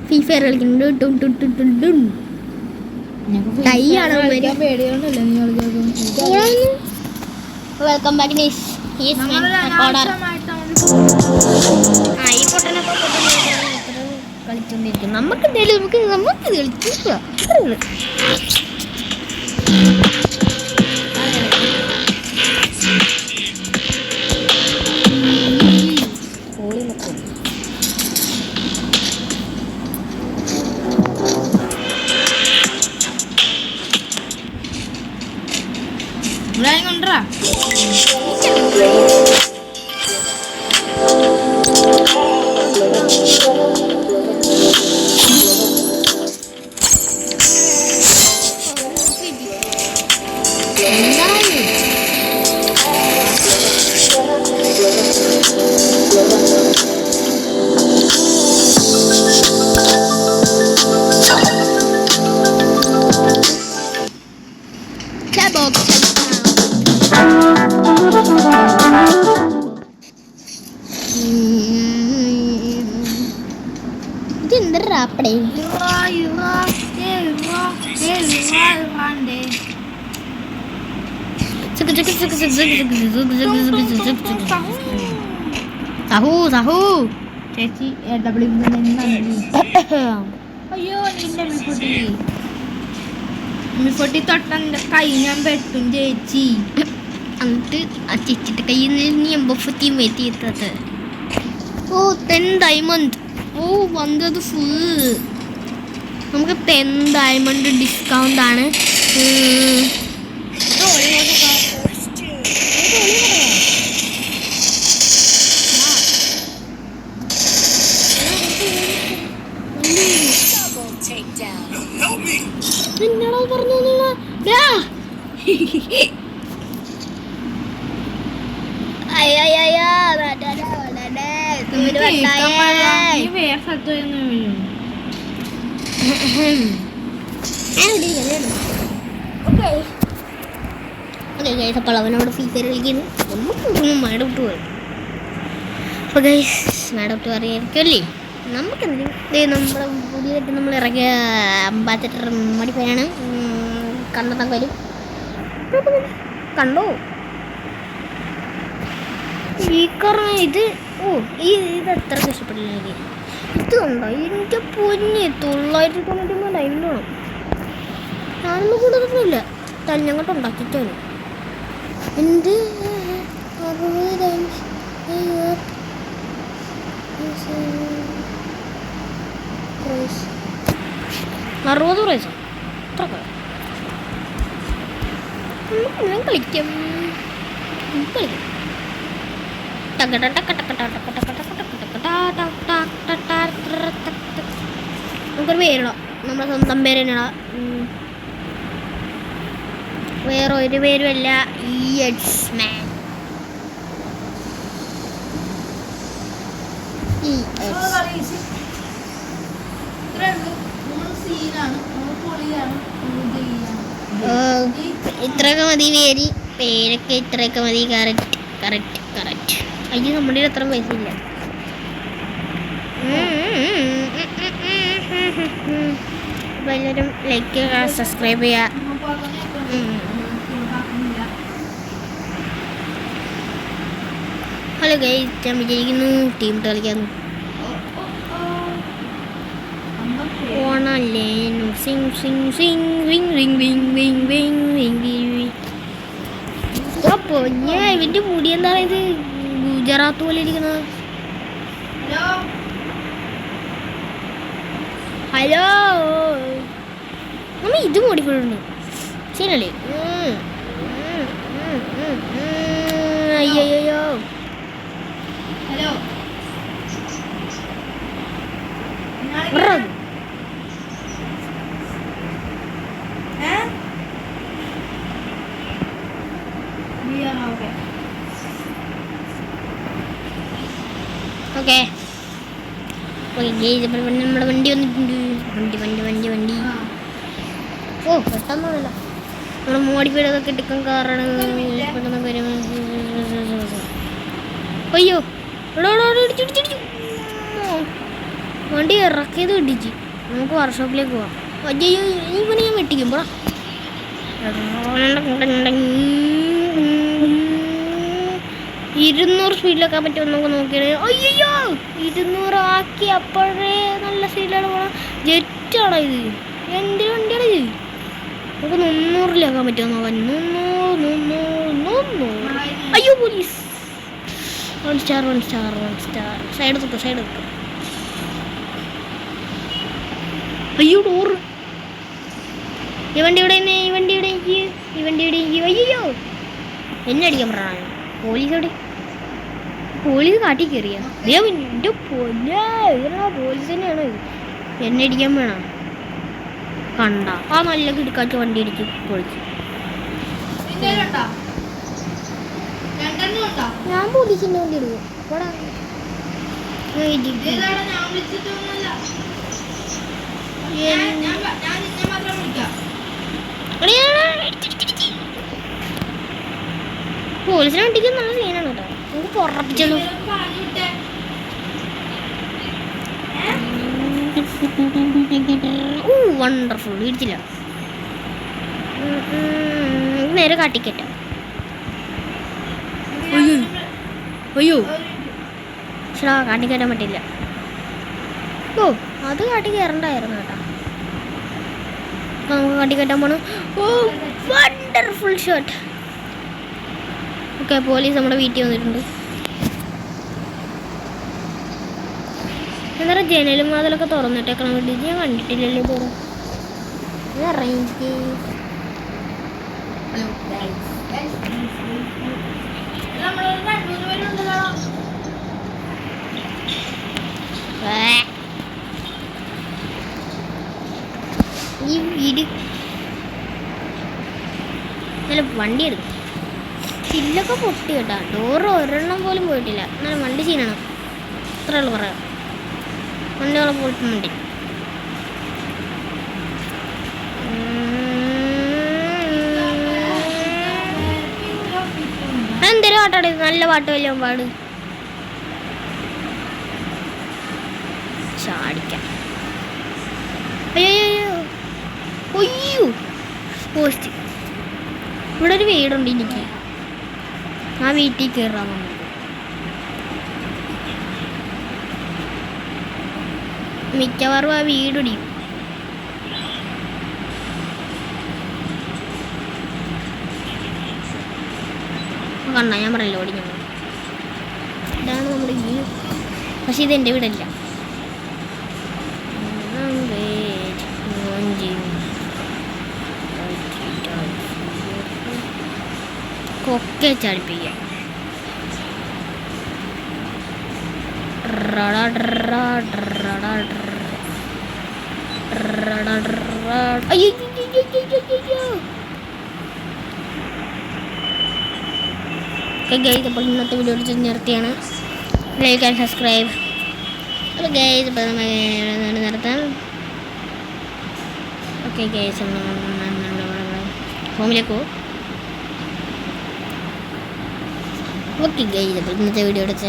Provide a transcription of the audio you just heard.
Free fire കളിക്കുന്നുണ്ട്. Welcome back guys. ഈ പൊട്ടനൊക്കെ കളിച്ചോണ്ടിരിക്കും. നമുക്ക് കളിക്കുക. കൊണ്ടുവരാ ചേച്ചി അയ്യോ നിന്റെ മിപ്പൊട്ടി തൊട്ടെന്റെ കൈ ഞാൻ പെട്ടും ചേച്ചി. എന്നിട്ട് ആ ചേച്ചിയുടെ കയ്യിൽ നിന്ന് എമ്പത്തി മെത്തിയെത്തത്. ഓ 10 ഡയമണ്ട്. ഓ വന്നത് ഫുൾ. നമുക്ക് 10 ഡയമണ്ട് ഡിസ്കൗണ്ട് ആണ്. അപ്പോൾ അവനോട് ഫ്രീ ഫയർ കളിക്കുന്നു. നമുക്ക് മാഡൗട്ട് പറയും. അപ്പോൾ ഗൈസ് മാഡൗട്ട് പറയായിരിക്കുമല്ലേ. നമുക്ക് നമ്മുടെ പുതിയതായിട്ട് നമ്മൾ ഇറങ്ങിയ അംബാസഡർ മടിപ്പയാണ്. കണ്ടെത്താൻ വരും. കണ്ടോ ഈ കാരണം ഇത്. ഓ ഇത് എത്ര കഷ്ടപ്പെട്ടില്ല എനിക്ക്. ഇത് കണ്ടോ എനിക്ക് പൊന്നെ 999 ഡയമണ്ട് വേണം. ഞാനൊന്നും കൂടുതലൊന്നുമില്ല. തഞ്ഞങ്ങോട്ട് ഉണ്ടാക്കിയിട്ടാണ് എന്ത് 60 പ്രൈസോ അത്രക്കെ ഞാൻ കളിക്കാം. നമുക്കൊരു പേരിടോ. നമ്മുടെ സ്വന്തം പേര് തന്നെയാ. വേറെ ഒരു പേരുമല്ല. ഇത്രയൊക്കെ മതി പേര്. പേരൊക്കെ ഇത്രയൊക്കെ മതി. കറക്റ്റ്. അയ്യോ നമ്മുടെ അത്ര പൈസ ഇല്ല. അപ്പോൾ എല്ലാവരും ലൈക്ക് ചെയ്യുക, സബ്സ്ക്രൈബ് ചെയ്യുക. ഹലോ ഗൈസ്, ഞാൻ വിജയിക്കുന്നു. ടീം കളിക്കാൻ ഓണല്ലേ. അപ്പോൾ ഞാൻ ഇവൻ്റെ മുടി എന്താ ഇത് ഗുജറാത്ത് പോലെ ഇരിക്കുന്നത്. ഹലോ നമ്മൾ ഇത് മോടിപ്പോഴുണ്ട് ശരിയല്ലേ. അയ്യോ ഹലോ ഓക്കെ നമ്മുടെ വണ്ടി വന്നിട്ടുണ്ട്. വണ്ടി ഓ പെട്ടെന്നല്ല നമ്മൾ മോഡിഫൈഡൊക്കെ എടുക്കാൻ കാരണം പെട്ടെന്ന് വരും. അയ്യോ വണ്ടി ഇറക്കിയത് ഇടിച്ച്. നമുക്ക് വർക്ക്ഷോപ്പിലേക്ക് പോവാം. അയ്യോ ഇവനെ ഞാൻ വെട്ടിക്കുമ്പോൾ 200 സ്പീഡിലൊക്കെ പറ്റുമോ നമുക്ക് നോക്കിയാണ്. അയ്യോ 200 ആക്കി. അപ്പോഴേ നല്ല സ്പീഡിലാണ് പോകണം. ജെറ്റാണോ ഇത്? എൻ്റെ വണ്ടിയാണ് ഇത്. നമുക്ക് 300-ലാക്കാൻ പറ്റുമോ നോക്കാൻ. 300. അയ്യോ പോലീസ്. 1 സ്റ്റാർ. സൈഡ് തൊട്ടു. അയ്യോ ഡോറ്. ഈ വണ്ടി ഇവിടെ അയ്യോ എന്നെ അടിക്കാൻ പറഞ്ഞ പോലീസ് എവിടെ? പോലീസ് കാട്ടി കയറിയ എൻ്റെ പോലീസ് തന്നെയാണോ ഇത്? എന്നെ അടിക്കാൻ വേണം. കണ്ട ആ നല്ല കിടക്കാച്ച വണ്ടി അടിച്ച് പൊളിച്ചു. ഞാൻ പോലീസിൻ്റെ വണ്ടി എടുക്കും. പോലീസിനെ വണ്ടിക്ക് നല്ല സീനാണ് കേട്ടോ. നമുക്ക് പുറപ്പിച്ചല്ലോ. വണ്ടർഫുൾ. ഇടിച്ചില്ല. നേരെ കാട്ടിക്കറ്റ. അയ്യോ ശരാ കാട്ടിക്കയറ്റാൻ പറ്റില്ല. ഓ അത് കാട്ടി കയറണ്ടായിരുന്നു കേട്ടോ. നമുക്ക് കാട്ടിക്കയറ്റാൻ പോണം. Oh wonderful shot. Okay police നമ്മുടെ വീട്ടിൽ വന്നിട്ടുണ്ട്. എന്താ പറയുക ജനലും വാതിലൊക്കെ തുറന്നിട്ടേക്കണം വേണ്ടി ഞാൻ കണ്ടിട്ടില്ലല്ലോ തുറ ഇറങ്ങി. ഈ വീട് നല്ല വണ്ടി എടുക്കും. ചില്ലൊക്കെ പൊട്ടി കേട്ടാ. ഡോറ് ഒരെണ്ണം പോലും പോയിട്ടില്ല. എന്നാലും വണ്ടി ചീനണം. അത്രേ ഉള്ളു പറയാം. വണ്ടികളെ പോയിട്ടുണ്ട്. എന്തൊരു പാട്ടാണ് ഇത്? നല്ല പാട്ട് വല്ല പാട്. ചാടിക്കാം. അയ്യോ പോസ്റ്റ്. ഇവിടെ ഒരു വീടുണ്ട് എനിക്ക്. ആ വീട്ടിൽ കയറാൻ നമുക്ക്. മിക്കവാറും ആ വീടിടിയും. കണ്ട ഞാൻ പറയല്ലോ ഓടി. ഞങ്ങൾ ഇതാണ് നമ്മുടെ വ്യൂ. പക്ഷെ ഇത് എൻ്റെ വീടല്ല. കൊക്കെ ചാടിപ്പിക്കാം. അപ്പോൾ ഇന്നത്തെ വീഡിയോ നിർത്തിയാണ്. Like and subscribe. അപ്പോൾ ഗൈസ് ഇപ്പോൾ നമ്മൾ നിർത്താം. ഓക്കെ ഗൈസ് ഹോമിലേക്ക് പോകും. ഓക്കെ ഗൈസ് അപ്പോൾ ഇന്നത്തെ വീഡിയോ എടുത്ത്